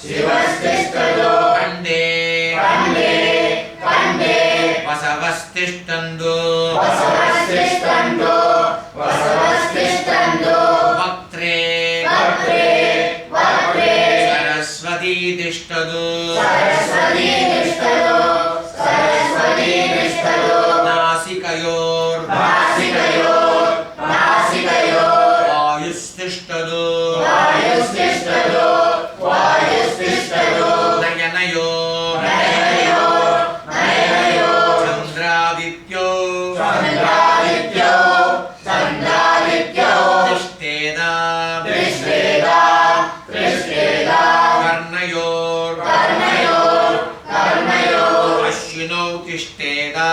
शिवस्तिष्ठतु वसवस्तिष्ठन्तु वक्त्रे सरस्वती तिष्ठतु नासिकयोर् वायुस्तिष्ठतु नयनयोर् चन्द्रादित्यो कर्णयोर् अश्विनौ तिष्ठेदा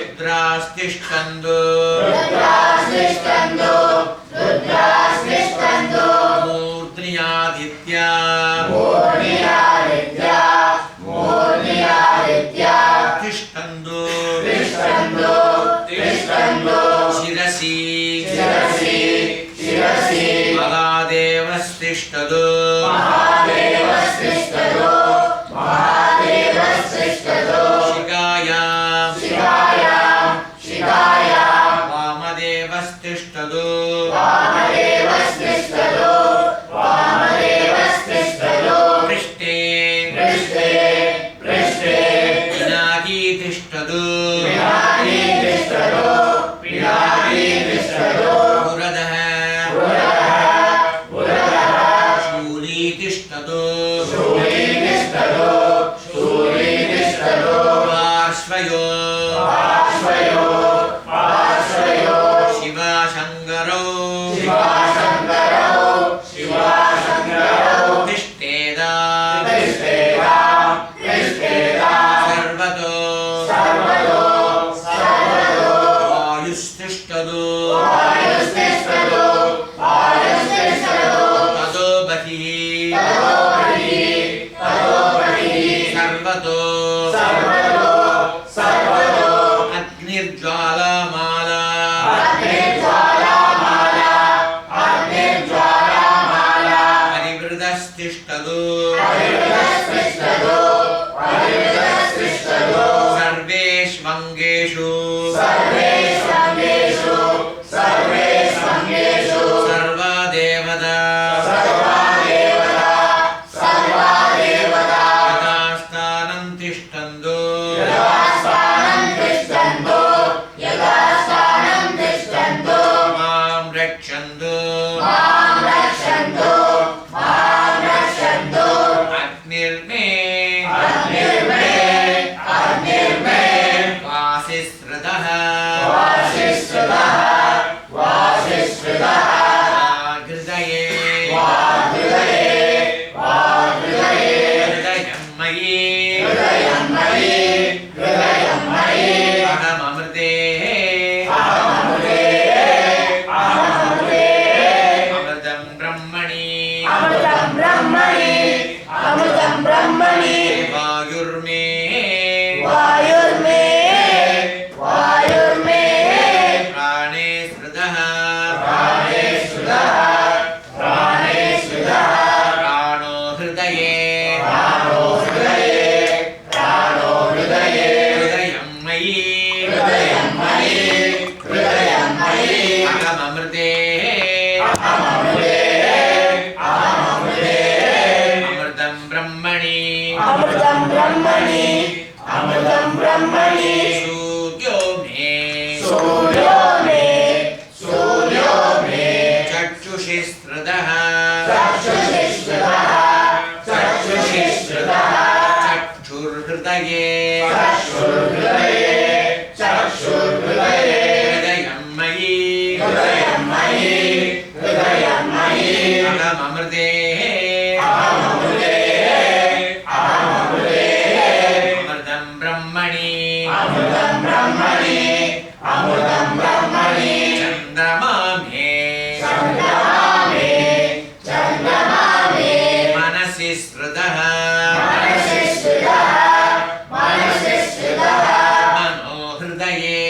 रुद्रास्तिष्ठन्तु मूर्ध्न्यादित्या तिष्ठन्तु शिरसि महादेवस्तिष्ठतु शिखायां वामदेवस्तिष्ठतु पृष्ठे पिनाकी तिष्ठतु पुरतः शूली तिष्ठतु पार्श्वयो शिवशङ्करौ तिष्ठेदा सर्वतो वायुस्तिष्ठतु ततो बहिः सर्वतो अग्निर्ज्वालामाला परिवृतस्तिष्ठतु सर्वेष्वङ्गेषु सर्वदेवता यथास्थानं तिष्ठन्तु मां रक्षन्तु अग्निर्मे वासिश्रुतः हृदयं मयि अहममृते अमृतं ब्रह्मणि वायुर्मे प्राणे स्मृतः प्राणो हृदये हृदयं मयि अहममृते अमृतं ब्रह्मणि सूर्यो मे चक्षुषि स्मृतः चक्षुर्हृदये हृदयं मयि अहममृते अमृतं ब्रह्मणि चन्द्रमा मे मनसि स्मृतः मनोहृदये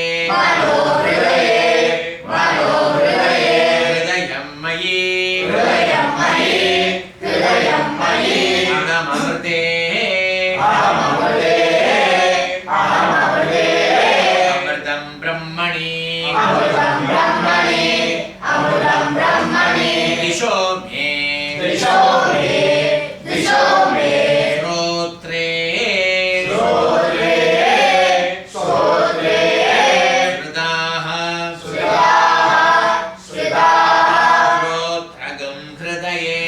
हृदयं मयि दिशो मे श्रोत्रे श्रुताः श्रोत्रगं हृदये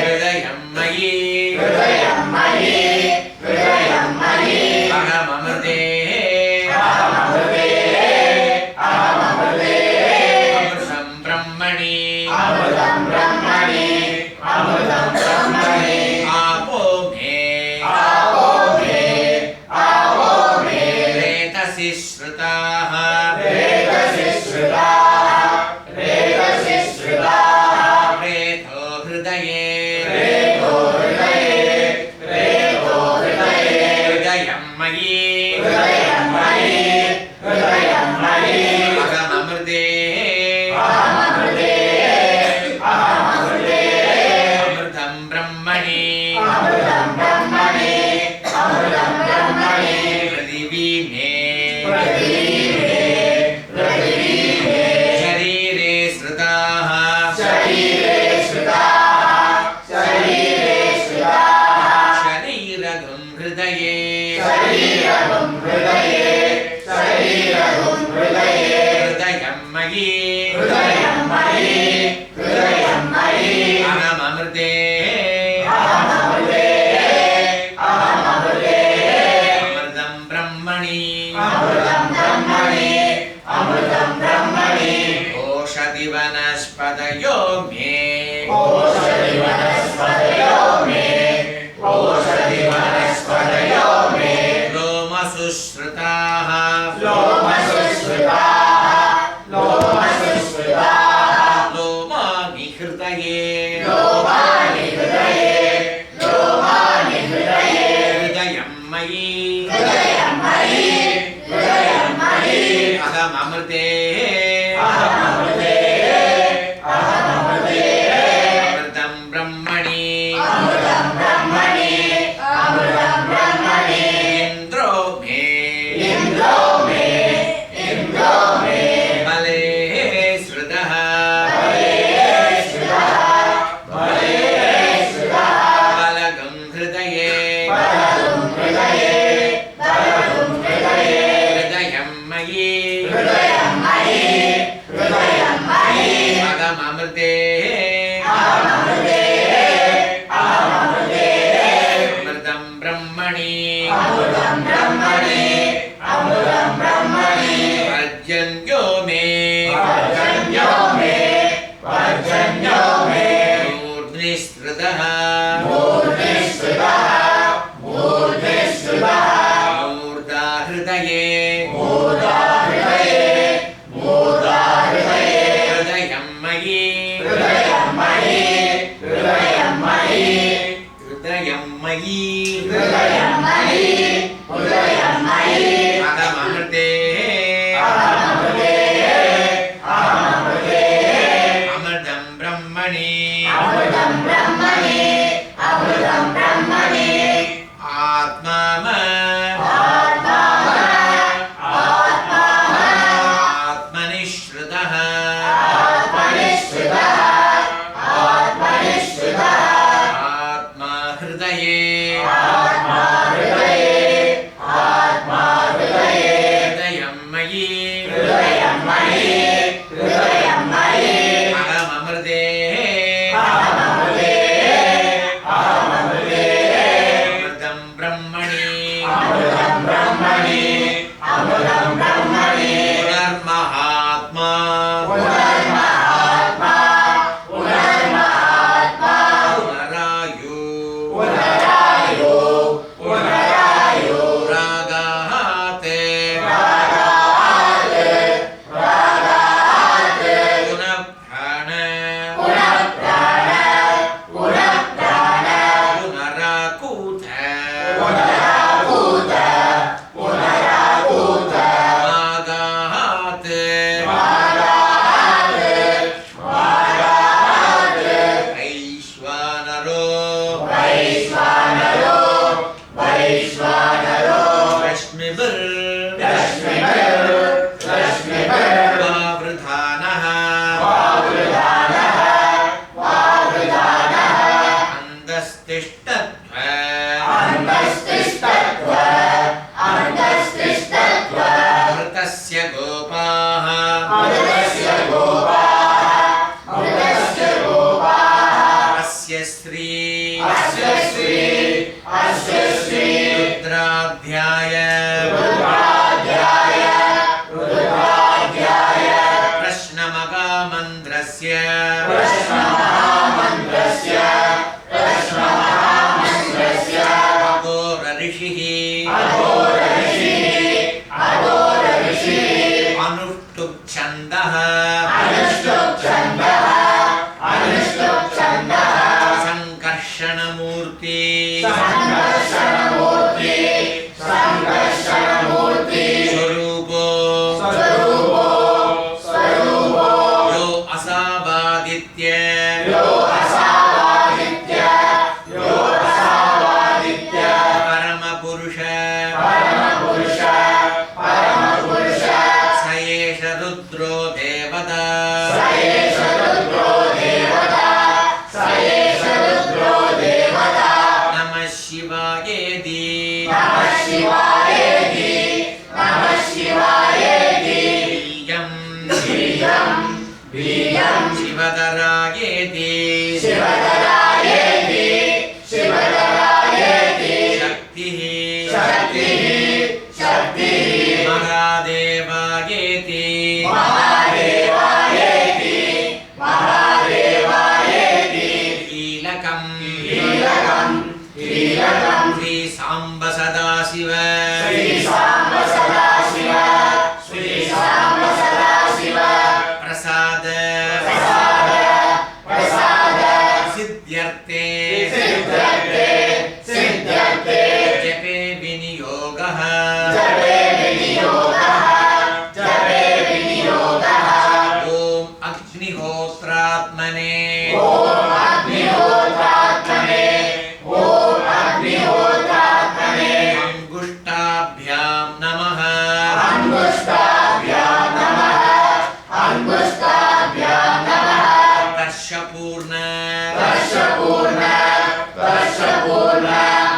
हृदयं मयि अहममृते अमृतं ब्रह्मणि आपो मे रेतसि श्रुताः रेतो हृदये हृदयं मयि अहममृते अमृतं ब्रह्मणि पृथिवी मे शरीरे श्रुताः शरीरगं हृदये हृदयं मयि अहममृते अमृतं ब्रह्मणि ओषधि वनस्पतयो मे लोमसु श्रुताः लोमानि हृदये हृदयं मयि अहममृते अमृतं ब्रह्मणि इन्द्रो मे बले श्रुतः बलगं हृदये हृदयं मयि अहममृते अमृतं ब्रह्मणि पर्जन्यो मे मूर्ध्निःसृतः मूर्धा हृदये हृदयं मयि हृदयं मयि अहममृते अमृतं ब्रह्मणि आत्मा आत्मनिश्रुतः आत्मा हृदये वावृधानः अमृतस्य गोपाः अस्य श्री रुद्राध्याय प्रश्नमहामन्त्रस्य अघोर ऋषिः अनुष्टुप् छन्दः संकर्षणमूर्ति स्वरूपो यो असावादित्य परमपुरुष स एष रुद्रो देवता नमः शिवायेति वीर्यं शिवतरायेति शक्तिः महादेवायेति कीलकं श्री सांब सदाशिव प्रसाद सिद्ध्यर्थे जपे विनियोगः ॐ अग्निहोत्रात्मने अंगुष्टाभ्यां नमः दर्शपूर्ण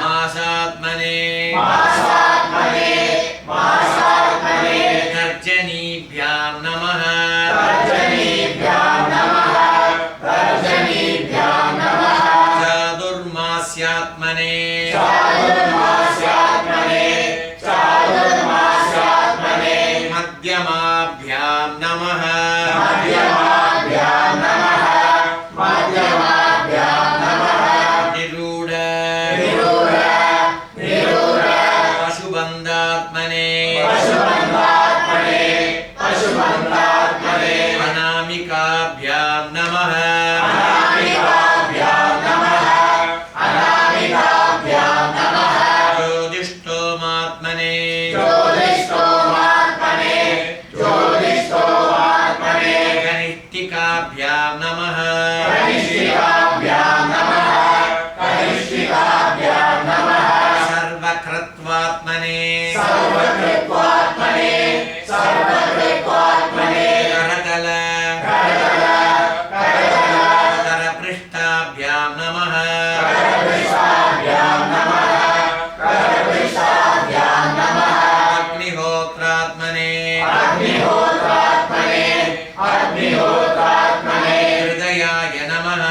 मासात्मने गर्जनीभ्यां नमः चातुर्मास्यात्मने मध्यमाभ्यां नमः निरूढ पशुबन्धात्मने अनामिकाभ्यां नमः ज्योतिष्ठोमात्मने कनिष्ठिकाभ्यां नमः सर्वकृत्वात्मने करतल करपृष्ठाभ्यां नमः अग्निहोत्रात्मने हृदयाय नमः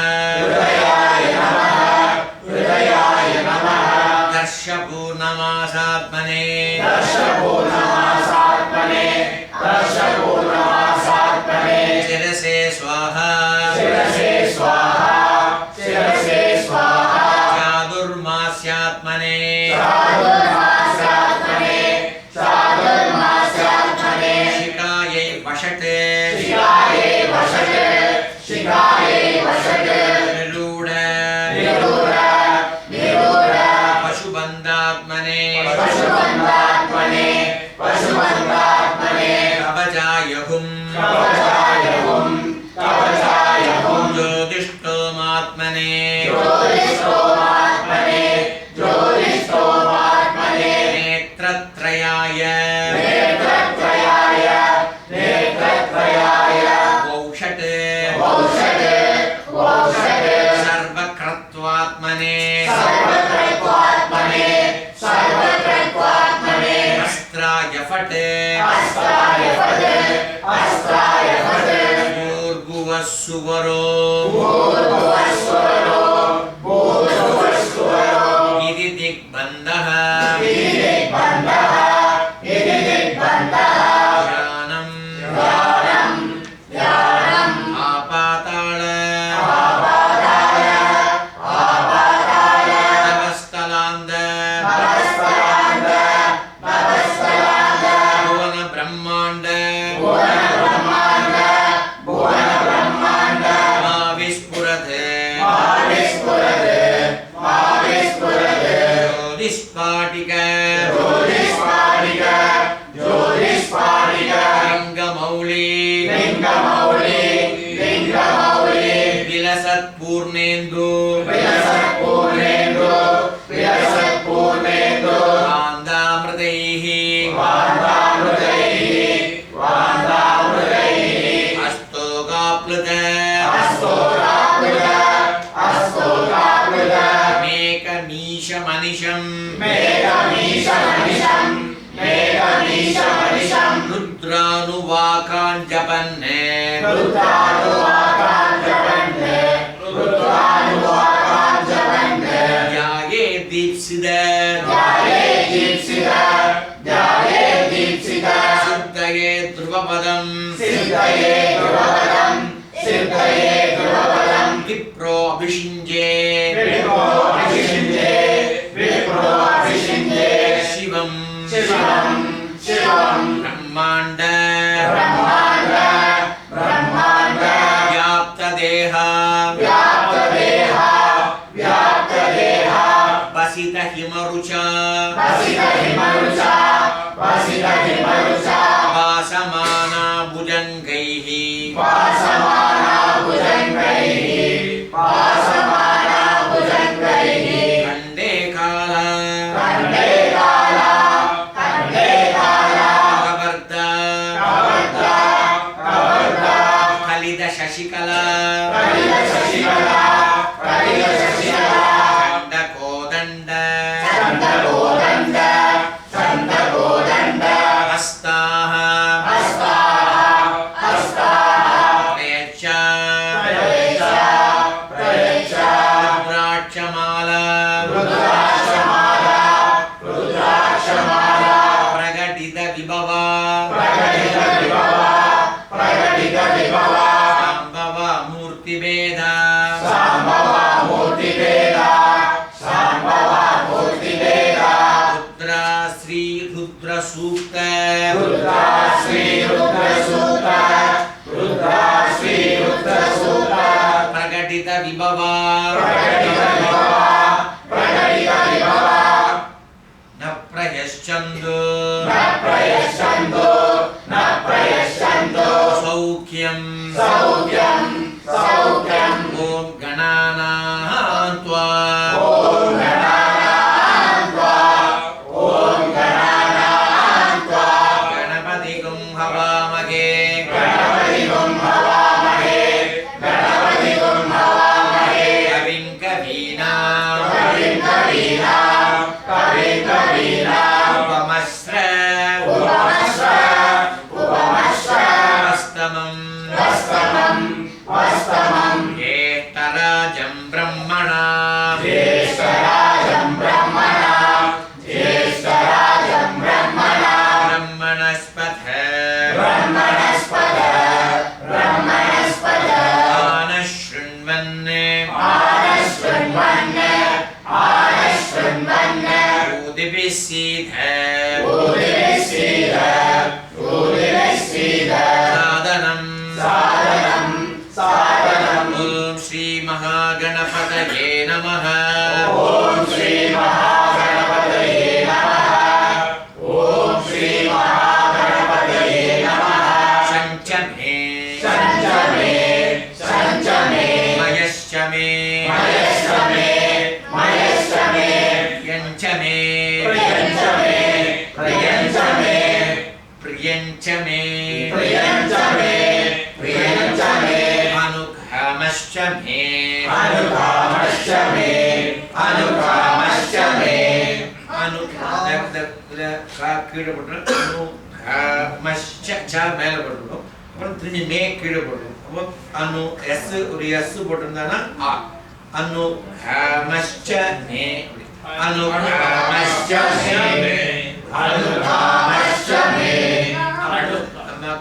दर्शपूर्णमासात्मने शिरसे स्वाहा चातुर्मास्यात्मने शिखायै वषटे निरूढ पशुबन्धात्मने कवचायहुम् ज्योतिष्ठोमात्मने नेत्रत्रयाय सर्वकृत्वात्मने अस्त्राय फट् भूर्भुवः सुवरो गिरिदिग्बन्धः आपाताल नवस्तलान्द भुवन ब्रह्माण्ड मा विस्फुरते ज्योतिस्फाटिक लिङ्गमौली विलसत्पूर्णेन्दु कान्दामृतैः अस्तोगाप्लुत मेकमीशमनिशम् रुद्रानुवाकाञ्जपन्ने ध्याये दीप्सित सिद्धये ध्रुवपदम् विप्रो अभिषिञ्जे शिवं ब्रह्माण्ड व्याप्तदेह वसितहिमरुचा वासमाना भुजङ्गैः खण्डे काला खलित शशिकला चण्डकोदण्ड हस्ताः रुद्राक्षमाला प्रकटित विभवा शाम्भव मूर्तिभेद रुद्र सूक्त प्रकटित विभवा न प्रयश्चन्दो सौख्यं ॐ गणानां त्वा गणपतिगुं हवामहे कविं कवीनां उपमश्रवस्तमं ज्येष्ठराजं ब्रह्मणा ब्रह्मणस्पत आनशृण्वन् ऊदिभिः सीद सादनं ॐ श्री महागणपतये नमः संचमे मयश्चमे यञ्चमे प्रियञ्चमे प्रियञ्चमे प्रियञ्चमे अनुकामश्चमे अनुकामश्चमे अनुकामश्चमे கீழே போட்டுரும் மேல போட்டுரும் அப்புறம் திரும்பி மே கீழே போட்டுரும் அப்போ அனு எஸ் ஒரு எஸ் போட்டிருந்தானா ஆ அனு மஷ்சமே அனு மஷ்சமே அனு காமஷ்டமே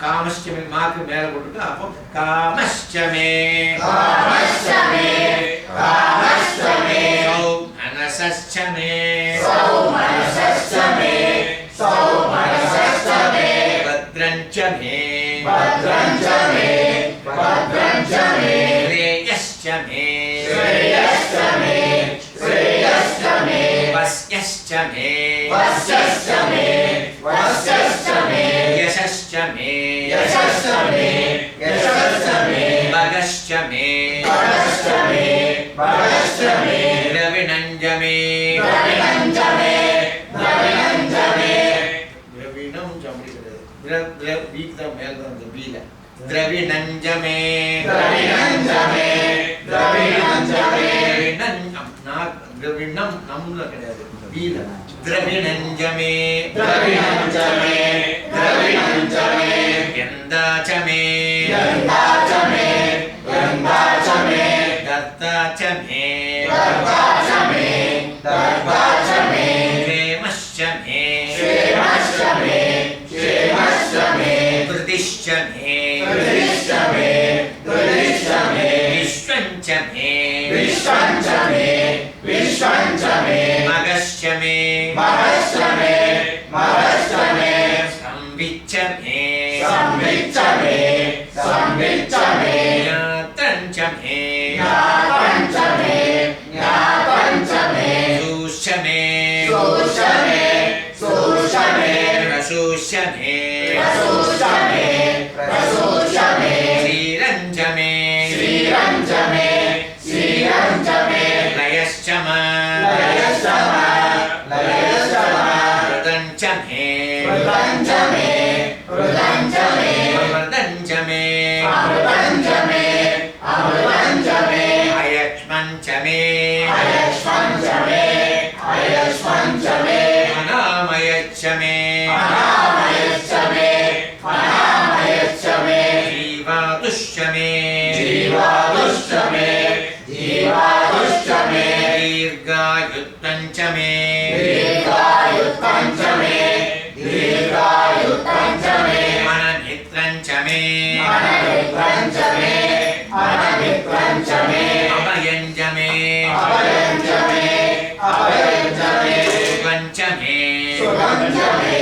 காமஷ்டமே மாக்கு மேல போட்டுட்டு அப்போ காமஷ்டமே காமஷ்டமே காமஷ்டமே சௌமனசஷ்டமே சௌமனசஷ்டமே சௌமனசஷ்டமே भद्रञ्चमे भद्रञ्चमे भद्रञ्चमे श्रेयश्चमे श्रेयश्चमे श्रेयश्चमे वस्यश्चमे वस्यश्चमे वस्यश्चमे यशश्चमे यशश्चमे यशश्चमे भगश्चमे भगश्चमे भगश्चमे द्रविणञ्जमे द्रविणञ्जमे द्रविणञ्जमे द्रविणञ्जमे द्रविणञ्जमे द्रविणञ्जमे द्रविणं नम्ल கிடையாது பீல द्रविणञ्जमे द्रविणञ्जमे द्रविणञ्जमे यन्दाचमे यन्दाचमे यन्दाचमे दत्ताचमे दत्ताचमे दत्ताचमे क्षेमश्चमे क्षेमश्चमे क्षेमश्चमे कृतिश्चमे कृतिश्चमे कृतिश्चमे विश्वञ्चमे विश्वञ्चमे विश्वञ्चमे मगश्चमे महश्चमे महश्चमे संविच्चमे संविच्चमे संविच्चमे ज्ञातञ्चमे ज्ञातञ्चमे ज्ञातञ्चमे सूष्यमे सूष्यमे सूष्यमे प्रसूष्यमे प्रसूष्यमे प्रसूष्यमे श्रीरञ्जमे श्रीरञ्जमे श्रीरञ्जमे लयश्चम लयश्चम लयश्चम मृदञ्चमे मृदञ्जमे मृदञ्जमे अमृदञ्जमे अमृदञ्जमे अमृदञ्जमे अयक्ष्मञ्चमे अयक्ष्मञ्जमे अयक्ष्मञ्जमे अनामयच्चमे अनामयच्चमे अनामयच्चमे जीवातुष्यमे जीवातुष्टमे जीवातुष्टमे दीर्घायुत्तञ्चमे दीर्घायुत्तञ्चमे दीर्घायुत्तञ्चमे अनमित्रञ्चमे अनमित्रञ्चमे अनमित्रञ्चमे अभयञ्जमे अभयञ्जमे अभयञ्जमे सुगञ्चमे सुगञ्जमे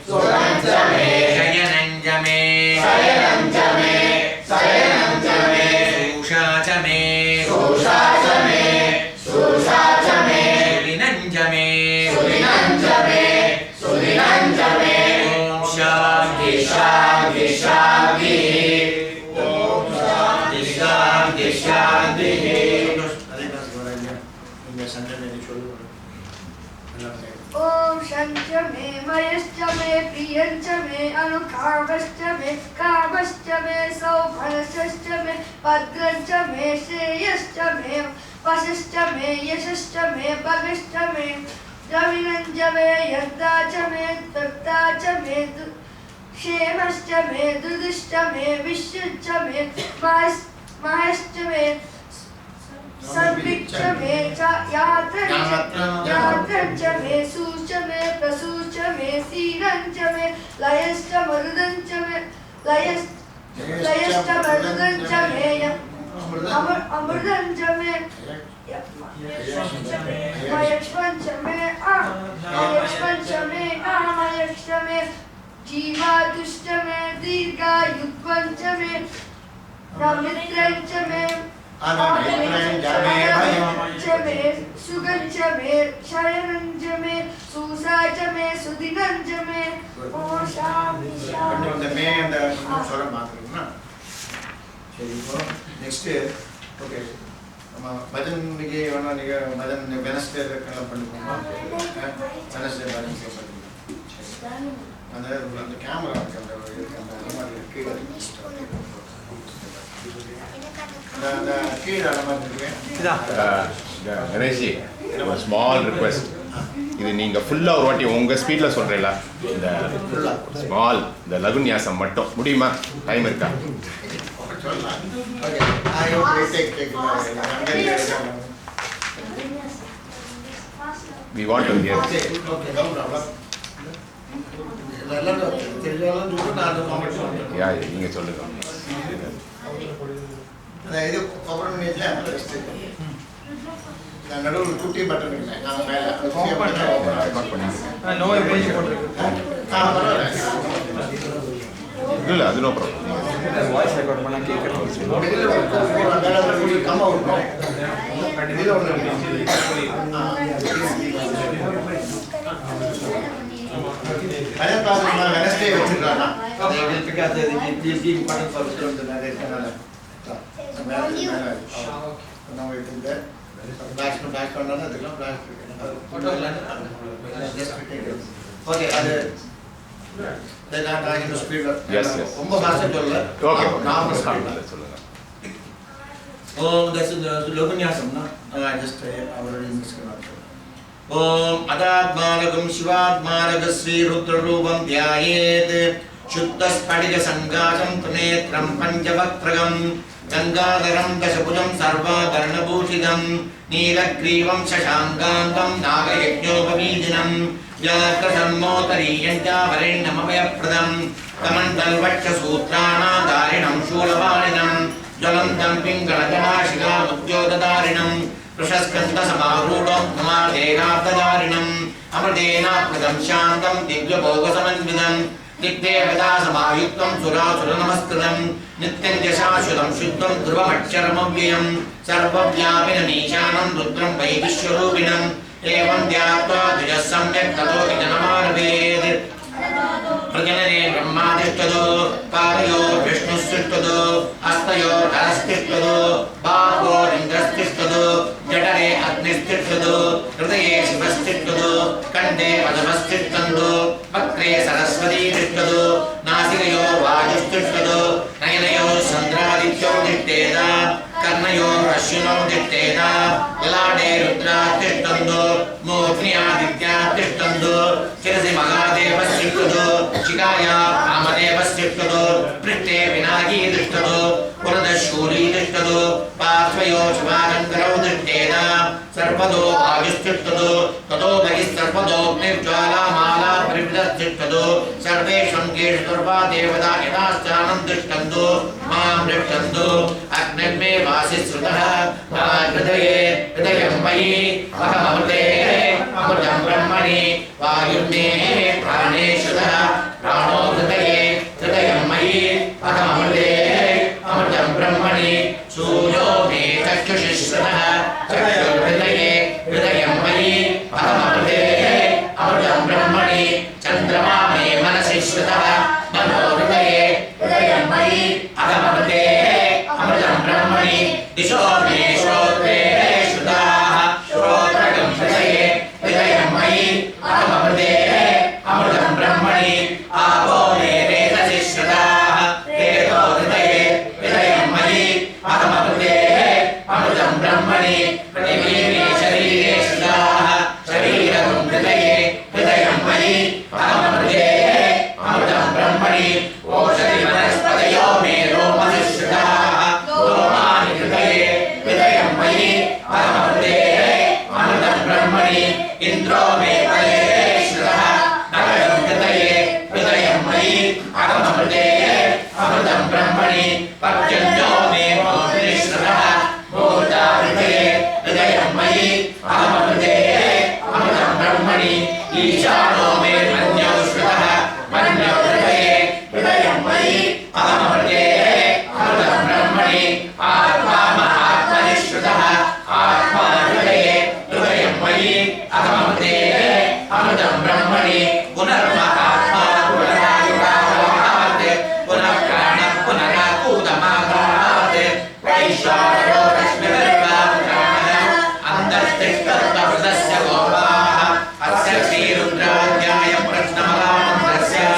सुगञ्जमे शयनञ्जमे शयनञ्जमे शयनञ्जमे सुषाचमे सुषाचमे सुषाचमे सुलिनञ्जमे सुलिनञ्जमे सुलिनञ्जमे ॐ शान्ति शान्ति शान्ति ॐ शान्ति शान्ति शान्तिः ओम शंच मे मयश्च मे प्रियंच मे अनुकामश्च मे कामश्च मे सौभनश्च मे भद्रञ्च मे श्रेयश्च मे वशश्च मे यशश्च मे भगश्च मे द्रविणञ्च मे यन्दाच मे दत्ताच मे क्षेमश्च मे दुदुश्च मे विश्वश्च मे महश्च मे संविच्च मे यात्रञ्च मे सूच मे प्रसूच मे सीरञ्च मे लयश्च मरुदञ्च मे लयश्च मरुदञ्च मे अमृदञ्च मे मयक्ष्मञ्च मे मयक्ष्मञ्च मे आमयक्ष मे जीवातुष्ट मे दीर्घायुत्वञ्च मे नमित्रञ्च मे अनमित्रञ्जमे सुगञ्जमे शयनञ्जमे सुसाचमे सुदिनञ्जमे ॐ शान्ति शान्ति नेक्स्ट ओके நம்ம பஜனுக்கு வேணா நீங்க பஜன் வெனஸ்டே கனெக்ட் பண்ணிக்கோங்க வெனஸ்டே பேலன்ஸ் பண்ணுங்க அந்த கேமரா கீழே அந்த கீழே கணேஷி ஸ்மால் ரிக்வெஸ்ட், இது நீங்க ஃபுல்லா ஒரு வாட்டி உங்க ஸ்பீட்ல சொல்றீங்களா? இந்த ஸ்மால் இந்த லகுன்யாசம் மட்டும் முடியுமா? டைம் இருக்கா? We want to hear. யா நீங்க சொல்லுங்க. இது கவர்மெண்ட் மீட்ல நடுவில் குட்டி பட்டன் இல்லை, நாங்கள் மேலே இல்லை அது நோ ப்ராப்ளம். வாய்ஸ் ரெக்கார்ட் பண்ணால் கேட்குறேன். வெனஸ்டே வச்சிருக்காங்க. ஓகே அது ரொம்ப மாசம் சொல்ல. ஓகே நார்மல் சொல்லுங்க. Om Loganyasam just already Om Adatmanagam Shivadmanaga Sri Rudrarupam Dhyayet Shuddhaspadiga Sangajam Tunetram Panjavatragam Gangadaram Dasabhujam Sarva Varnabhushidam Neelagrivam Shashankantam Nagayajnopavijinam Yakasammotariyanja Varennamavayapradam Kamandalvacha Sutrana Darinam Shulavaninam Jalantam Pingaladamashika Mudjodadarinam Prashaskanta Samarudam Namadhenaptadarinam Amadhenapradam Shantam Divyabhogasamanvidam Nityavada Samayuktam Surasura Namaskridam Nityam Jasashudam Shuddham Dhruvamatcharamavvyam Sarvavyapina Nishanam Rudram Vaivishwarupinam Evam Dhyatva Dhijasamyak Tato Vijanamaraved Prajanane Brahmadishtado Parayo Vishnustishtado Astayo Dharastishtado Bhavo Indrastishtado Jadare Agnistishtado Hridaye Shivastishtado Kande Vadavastishtado Vakre Saraswati Tishtado Nasikayo Vajustishtado Nayanayo Sandradityo Dishteda Karnayo Rashino Dishteda Lade Rudra Tishtando Mogniaditya Tishtando Chirasi Magadevastishtado Shikaya Amadevastishtado Prite Vinagi Dishtado Puradashuri Dishtado Pathvayo Shivarankarau Dishteda Sarvado Agististado Tato Bagis Sarvado Nirjala Mala Parividastistado Sarvesham Keshtarva Devada Yadasthanam Dishtando Mam Dishtando Agnirme Vasisrutaha Hridaye Hridayam Vayi Ahamamrte Amrtam Brahmani Vayurme Praneshudha Prano Hridaye Hridayam Vayi Ahamamrte Amrtam Brahmani Suryo Me Chakshushishrataha Chakshur Hridaye Hridayam Vayi Ahamamrte Amrtam Brahmani Chandrama Me Manasishrataha Mano Hridaye Hridayam Vayi Ahamamrte Amrtam Brahmani Disho Me Shrotre Shrudaha Shrotragam Hridaye Hridayam Vayi Ahamamrte Amrtam Brahmani Avo Me Vedasishrataha Vedo Hridaye Hridayam Vayi Ahamamrte Amrtam Brahmani Pratimi Me Sharire Shrudaha Shariragam Hridaye Hridayam Vayi Ahamamrte Amrtam Brahmani Oshadi Vanaspatayo Me Romasishrataha Lomani Hridaye Hridayam Vayi Ahamamrte Amrtam Brahmani Indro Me Valeshraha Nagayam Hridaye Hridayam Vayi Ahamamrte Amrtam Brahmani Parjanyo Me Bhutanishraha Bhuta Hridaye Hridayam Vayi Ahamamrte Amrtam Brahmani Ishano Me Manyaushraha Manyo Hridaye Hridayam Vayi Ahamamrte Amrtam Brahmani Atma Mahatmanishraha Atma Hridaye Hridayam Vayi Ahamamrte Amrtam Brahmani Punarmahatma Punarayurahate Punarprana Punarakutamagate Vaisharo Rashmirvapranah Antastishtartavadasya Gopaha Asya Sri Rudradhyaya Prashnamala Mantrasya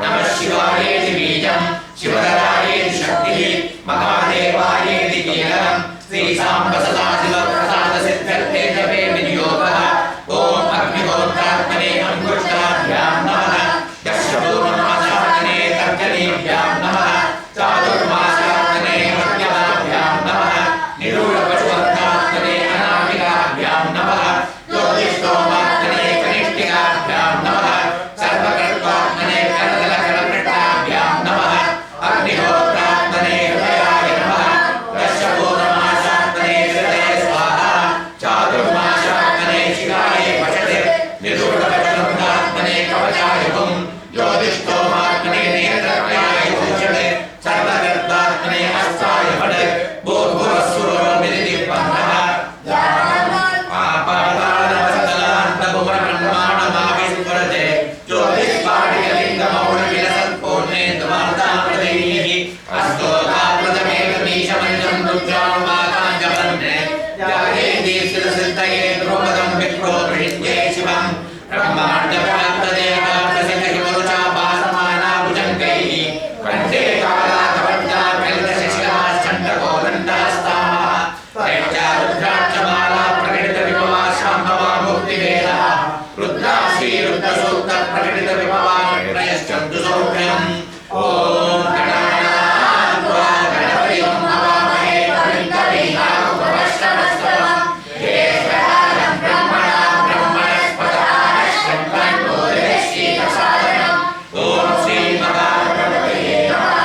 नमः शिवायेति बीजं शिवधरायेति शक्तिः महादेवायेति कीलकं श्रीसाम्ब सदाशिवप्रसादसिद्ध्यर्थे जपे विनियोगः ॐ अग्निहोत्रात्मने अंकुष्टाभ्यां नमः दशपूर्णमासात्मने तर्जनीभ्यां नमः चातुर्मासात्मने मध्यमाभ्यां नमः निरूढपशुवर्गात्मने अनामिकाभ्यां नमः ज्योतिष्ठोमात्मने कनिष्ठिकाभ्यां नमः सर्वकर्त्वात्मने करतलकरपृष्ठाभ्यां नमः अग्निहोत्रात्मने हृदयाय नमः दशपूर्णमासात्मने हृदये स्वाहा चातुर्मासात्मने शिवाय पशते निरूढपशुवर्गात्मने कवचाय हुं ज्योतिष्ठोमात्मने नेत्रत्याय भूषणे सर्वकर्त्वात्मने हस्ताय फटे भूर्भुवस्सुरोर्मिलितिपन्नः आपातालवस्तलान्तपुमरब्रह्माण्डमाविस्फुरते ज्योतिष्पाटिकलिङ्गमौढविलसत्पूर्णेन्दुमार्ताप्रदैः अस्तोकाप्रदमेकमीशमञ्जं रुद्रानुवाकाञ्जपन्ने याये दीक्षितसिद्धये द्रुपदं विप्रो गृहीत्ये शिवं ब्रह्माण्डव्याप्तदेवार्थसिद्धहिमरुचापासमानाभुजङ्गैः कण्ठे कालाकवड्डाभ्यन्तशिशिलाश्चण्डकोदण्डहस्ताः त्रैश्चा रुद्राक्षमाला प्रकटितविभवा शाम्भवा मुक्तिवेदः रुद्राक्षी रुद्रसूक्तप्रकटितविभवा त्रयश्चन्तु सौख्यम् ॐ गणानात्वा गणपतिं हवामहे कविं कवीनामुपमश्रवस्तवम् ज्येष्ठराजं ब्रह्मणां ब्रह्मणस्पतः नश्यन्वन्नोदयश्रीप्रसादनम् ॐ श्रीमहागणपतये नमः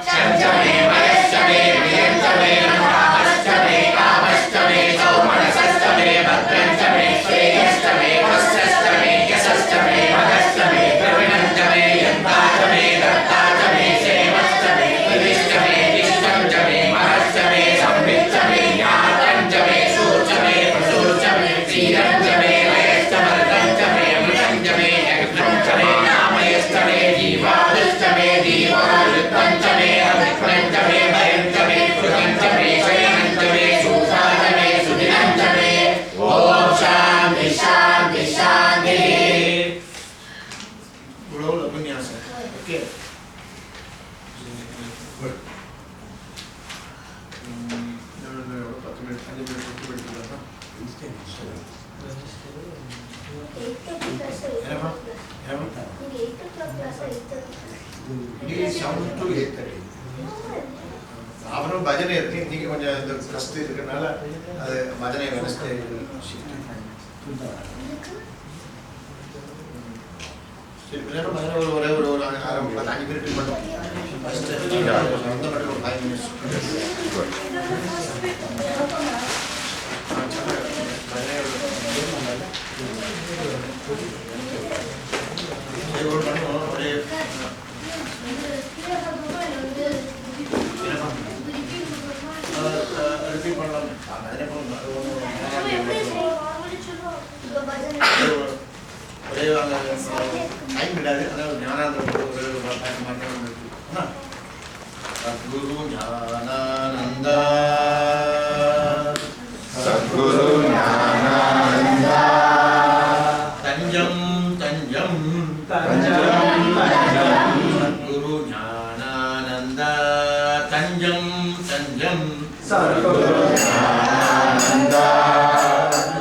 शञ्च मे मयश्च मे प्रियञ्च मे रामश्च मे कामश्च मे सौमनसश्च मे भद्रञ्च मे श्रेयश्च मे वस्यश्च मे यशश्च मे मगश्च मे प्रवीणञ्च मे यन्ता च मे दत्ता च मे सेवश्च मे विधिश्च मे इष्टं च मे महश्च मे संविच्च मे ज्ञातं च मे शूर्च मे प्रसूर्च मे क्षीरं च मे लयश्च मर्दं च मे मृतं च मे यज्ञं च मे नामयश्च मे जीवादश्च मे दीवायुक्तं च मे अभिक्तं च मे भयं च मे कृतं च मे शयनं च मे शूषा च मे सुदिनं च मे ॐ शान्ति शान्ति शान्तिः गुरु लघुन्यास ओके गुड 10 मिनट 5 मिनट ಬಿಡ್ತೀರಾ ಏನಮ್ಮ ಈಗ 7 to 8:30 அவரும் பஜனை இருக்கு இன்னைக்கு கொஞ்சம் இந்த கஷ்டம் இருக்கனால அது பஜனை வெனஸ்டே சரி பிள்ளைங்க பஜனை ஒரே ஒரு 5 மினிட் மட்டும் ஃபர்ஸ்ட் அந்த மட்டும் ஒரு 5 மினிட்ஸ் ஒரே ரிப்பீட் பண்ணலாம் அதே ஒரே டைம் விடாது அதாவது ஞானானந்தம் ஒரு சத்குரு ஞானானந்த சத்குரு ஞானானந்த தஞ்சம் தஞ்சம் தஞ்சம் தஞ்சம் சத்குரு ஞானானந்த தஞ்சம் தஞ்சம் சத்குரு ஞானானந்த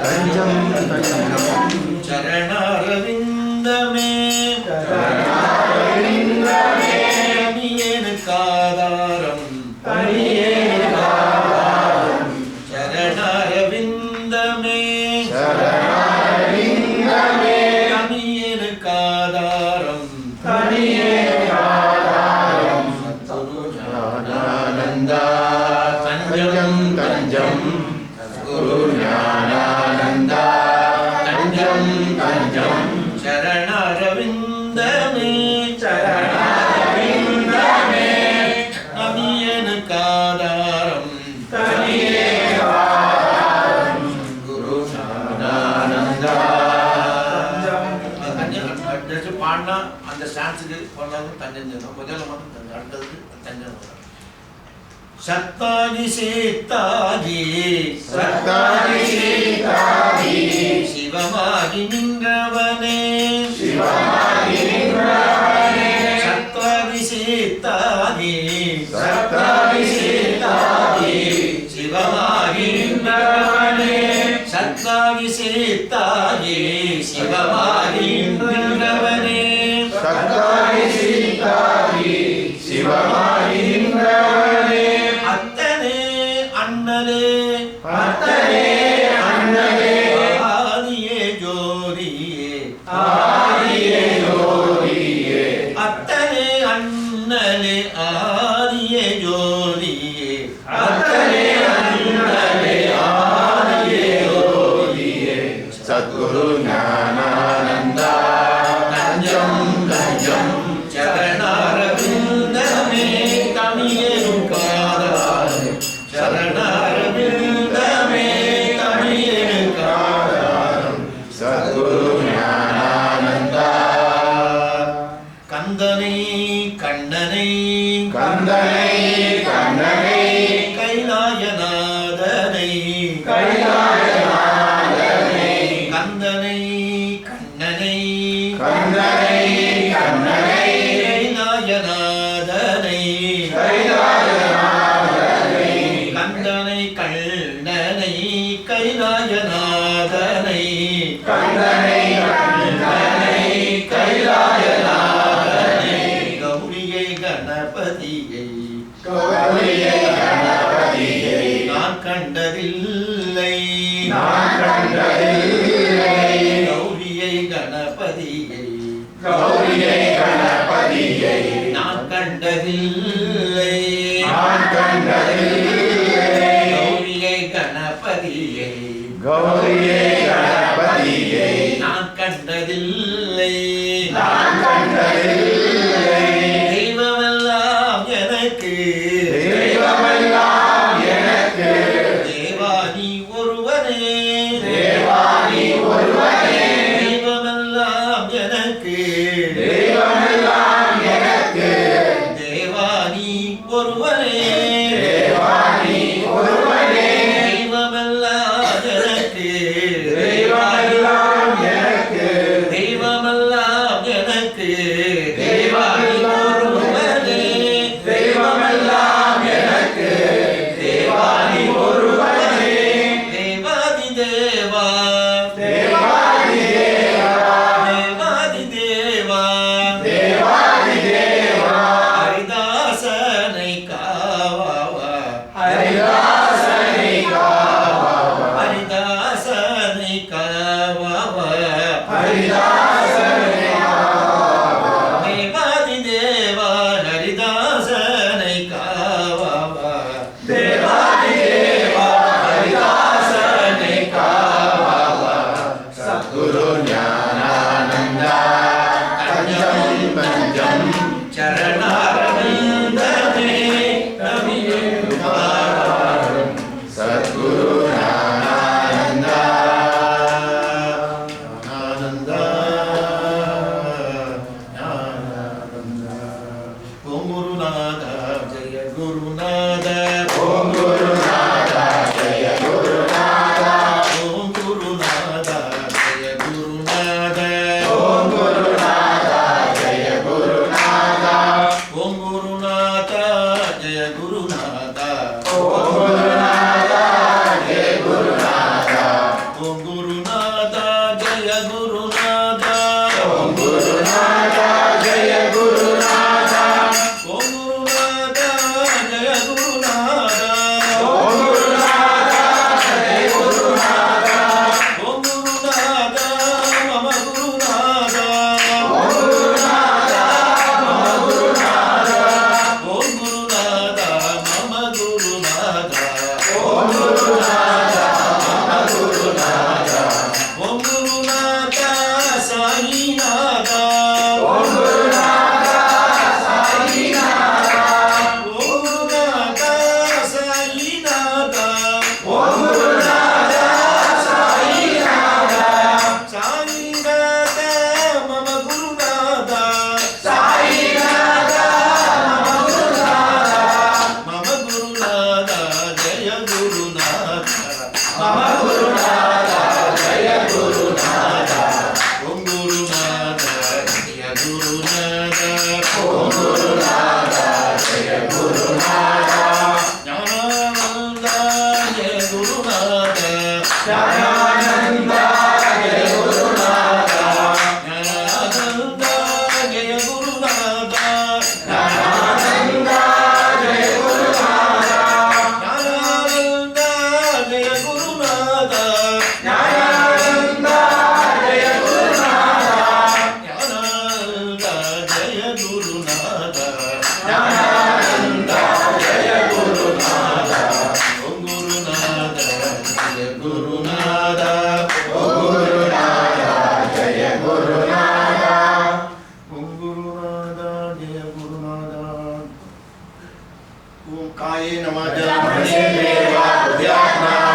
தஞ்சம் தஞ்சம் சரணாரவிந்தமே சரணாரவிந்தமே தனியேனுக்காதாரம் தனியேனுக்காதாரம் சரணாரவிந்தமே சரணாரவிந்தமே தனியேனுக்காதாரம் தனியேனுக்காதாரம் சத்குரு ஞானானந்த தஞ்சம் தஞ்சம் சத்குரு ஞானானந்த தஞ்சம் தஞ்சம் சரணாரவிந்தமே சரணாரவிந்தமே தனியேனுக்காதாரம் தனியேனுக்காதாரம் குரு ஞானானந்த தஞ்சம் பாடினா அந்த ஸ்டான்ஸுக்கு பண்ணாலும் தஞ்சம் செய்யணும் முதல்ல மட்டும் தஞ்சம் அடுத்ததுக்கு தஞ்சம் சத்தாதி சேத்தாதி சத்தாதி சீதாதி சிவமாகி நின்றவனே சிவமாகி நின்றவனே சத்தாகி சீத்தாகி சிவமாகி நின்றவனே சத்தாகி சீதாகி சிவமாகி நின்றவனே அத்தனே அண்ணலே அத்தனே அண்ணலே ஆதியே ஜோதியே ஆதியே ஜோதியே அத்தனே அண்ணலே ஆதியே ஜோதியே அத்தனே அண்ணலே ஆதியே ஜோதியே சத்குரு ஞானானந்த தஞ்சம் தஞ்சம் சரணாரவிந்தமே தமியேருக்காதாரம் சரணாரவிந்தமே தமியேருக்காதாரம் சத்குரு ஞானானந்த கந்தனை கண்ணனை கந்தனை கண்ணனை கைலாயநாதனை கைலாயநாதனை கந்தனை கண்ணனை கந்தனை கண்ணனை கைலாயநாதனை கைலாயநாதனை கந்தனை கண்ணனை கைலாயநாதனை கந்தனை கண்ணனை கைலாயநாதனை கௌரியை கணபதியை கௌரியை கணபதியை நான் கண்டதில்லை நான் கண்டதில்லை கௌரியை கணபதியை கௌரியை கணபதியை நான் கண்டதில்லை நான் கண்டதில்லை கௌரியை கணபதியை கௌரியை கணபதியை நான் கண்டதில்லை நான் கண்டதில்லை தெய்வமெல்லாம் எனக்கு தெய்வமெல்லாம் எனக்கு தேவானி ஒருவனே தேவானி ஒருவனே தெய்வமெல்லாம் எனக்கு தெய்வமெல்லாம் எனக்கு தேவானி ஒருவனே தேவானி ஒருவனே தெய்வமெல்லாம் எனக்கு தெய்வமெல்லாம் எனக்கு தெய்வமெல்லாம் எனக்கு தேவானி தெய்வமெல்லாம் ஒருவனே தெய்வமெல்லாம் எனக்கு தேவானி ஒருவனே தேவாதி தேவா தேவாதி தேவா தேவாதி தேவா தேவாதி தேவா ஹரிதாசனை காவாவா ஹரிதாசனை காவாவா ஹரிதாசனை காவாவா ஹரிதாசனை காவாவா தேவாதி தேவா ஹரிதாசனை காவாவா தேவாதி தேவா ஹரிதாசனை காவாவா சத்குரு ஞானானந்த தஞ்சம் தஞ்சம் சரணாரவிந்தமே தமிழுக்காரம் சத்குரு ஞானானந்த ஆனந்த ஞானானந்த ஓம் குருநாத ஜெய குருநாத ஓம் குருநாத ஜெய குருநாத ஓம் குருநாத ஜெய குருநாத ஓம் குருநாத ஜெய குருநாத ஓம் குருநாத ஜெய குருநாத ஓம் குருநாத ஜெய குருநாத ஓம் குருநாத ஜெய குருநாத ஓம் குருநாத ஜெய குருநாத ஓம் குருநாத ஜெய குருநாத ஓம் குருநாத ஜெய குருநாத ஓம் குருநாத மம குருநாத ஓம் குருநாத மம குருநாத ஓம் குருநாத மம குருநாத ஓம் குருநாத மம குருநாத ஓம் குருநாத சாயிநாத ஓம் குருநாத சாயிநாத ஓம் குருநாத சாயிநாத ஓம் குருநாத சாயிநாத சாயிநாத மம குருநாத சாயிநாத மம குருநாத மம குருநாத ஜெய குருநாத மம குருநாத ஜெய குருநாத ஓம் குருநாத ஜெய குருநாத ஓம் குருநாத ஜெய குருநாத ஞானானந்த ஜெய குருநாத ஞானானந்த गुरुनाथ ओ गुरुनाथ जय गुरुनाथ ओम गुरुनाथ जय गुरुनाथ ओम काये नमः ब्रह्मणि देवा बुद्ध्यात्मा